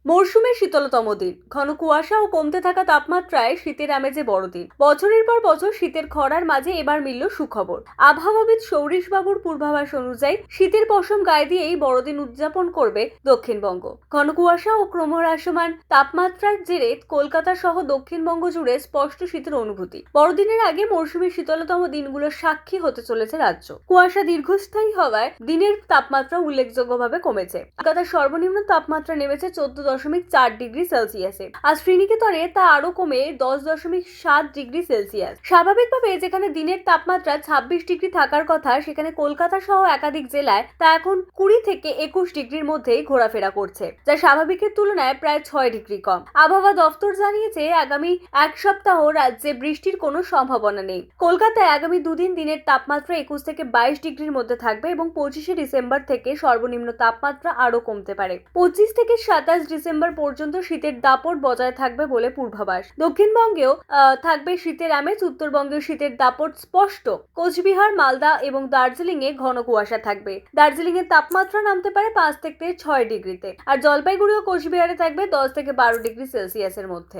মরশুমের শীতলতম দিন, ঘন কুয়াশা ও কমতে থাকা তাপমাত্রায় শীতের আমেজে বড়দিন। বছরের পর বছর শীতের খরার মাঝে এবার মিলল সুখবর। আবহাওয়াবিদ সৌরিশ বাবুর পূর্বাভাস অনুযায়ী শীতের পশম গায়ে দিয়েই বড়দিন উদযাপন করবে দক্ষিণবঙ্গ। ঘন কুয়াশা ও ক্রমহ্রাসমান তাপমাত্রার জেরে কলকাতা সহ দক্ষিণবঙ্গ জুড়ে স্পষ্ট শীতের অনুভূতি। বড়দিনের আগে মরশুমের শীতলতম দিনগুলোর সাক্ষী হতে চলেছে রাজ্য। কুয়াশা দীর্ঘস্থায়ী হওয়ায় দিনের তাপমাত্রা উল্লেখযোগ্যভাবে কমেছে। কলকাতার সর্বনিম্ন তাপমাত্রা নেমেছে 14.4 ডিগ্রি সেলসিয়াসে। আজ শ্রীনিকেতনে তা আরো কমে 10.7 ডিগ্রি সেলসিয়াস। স্বাভাবিকভাবে যেখানে দিনের তাপমাত্রা 26 ডিগ্রি থাকার কথা, সেখানে কলকাতা সহ একাধিক জেলায় তা এখন 20 থেকে 21 ডিগ্রির মধ্যেই ঘোরাফেরা করছে, যা স্বাভাবিকের তুলনায় প্রায় 6 ডিগ্রি কম। আবহাওয়া দফতর জানিয়েছে আগামী এক সপ্তাহ রাজ্যে বৃষ্টির কোনো সম্ভাবনা নেই। কলকাতায় আগামী দুদিন দিনের তাপমাত্রা 21 থেকে 22 ডিগ্রির মধ্যে থাকবে এবং 25শে ডিসেম্বর থেকে সর্বনিম্ন তাপমাত্রা আরো কমতে পারে। 25 থেকে 27 ডিসেম্বর পর্যন্ত শীতের দাপট বজায় থাকবে বলে পূর্বাভাস। দক্ষিণবঙ্গেও থাকবে শীতের আমেজ। উত্তরবঙ্গেও শীতের দাপট স্পষ্ট। কোচবিহার, মালদা এবং দার্জিলিং এ ঘন কুয়াশা থাকবে। দার্জিলিং এর তাপমাত্রা নামতে পারে 5 থেকে 6 ডিগ্রিতে, আর জলপাইগুড়ি ও কোচবিহারে থাকবে 10 থেকে 12 ডিগ্রি সেলসিয়াসের মধ্যে।